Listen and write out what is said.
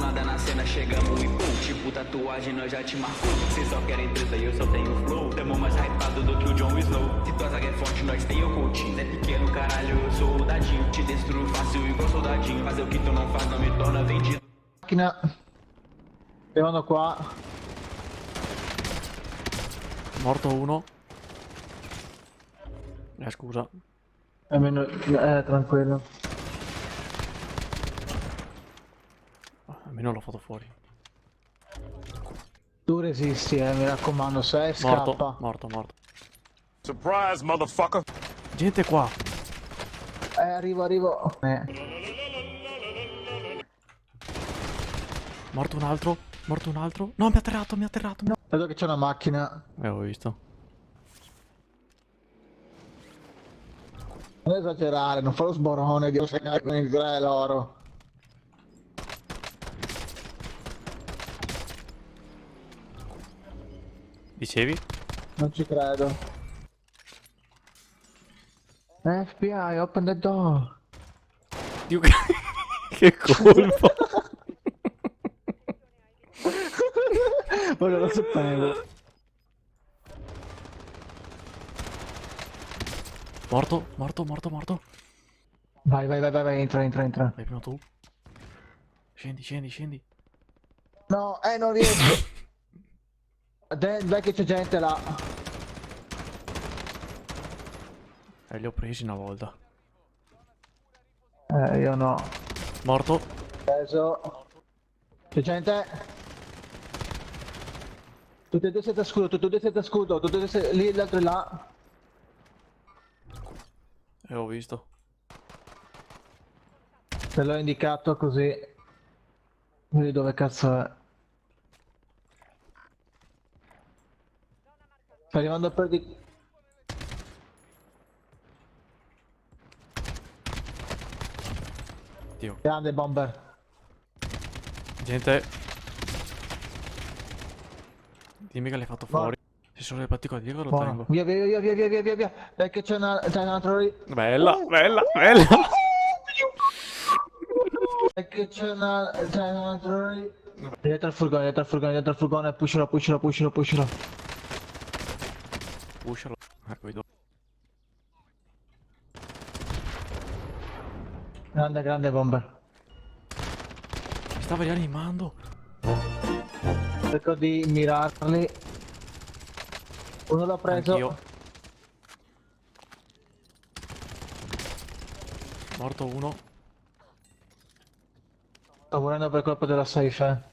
nada na cena, chegamos e pum. Tipo tatuagem, nós já te marcou. Cês só querem treta e eu só tenho flow. Tamo mais hypado do que o Jon Snow. Se tua zaga é forte, nós tem o coaching. É pequeno, caralho, eu sou o dadinho. Te destruo fácil igual soldadinho. Fazer o que tu não faz não me torna vendido. Macchina. Arrivano qua. Morto uno. Scusa. Almeno, tranquillo. Almeno l'ho fatto fuori. Tu resisti, mi raccomando, se scappa. Morto. Surprise, motherfucker! Gente qua. Arrivo. Morto un altro. No, mi ha atterrato. Vedo che c'è una macchina. Ho visto. Non esagerare, non fare lo sborone di segnare con il grele oro. Dicevi? Non ci credo. FBI, open the door. Dio, che colpo. Ora lo sapevo. Morto. Vai, entra. Vai prima tu. Scendi. No, non riesco. Dai che c'è gente là. Li ho presi una volta. Io no. Morto. Preso. C'è gente. Tutti e due senza scudo, lì l'altro è là. Ho visto. Te l'ho indicato così. Vedi dove cazzo è. Sta arrivando per di... Dio. Grande bomber. Gente. Dimmi che l'hai fatto fuori. Se sono le particole di Diego lo tengo. Via. Perché c'è un altro lì. Bella. Perché c'è un altro lì. Dietro al furgone, pushalo. Pushalo. Ecco, vedo. Grande bomber. Mi stava rianimando. Cerco di mirarli. Uno l'ho preso. Anch'io. Morto uno. Sto morendo per colpa della safe.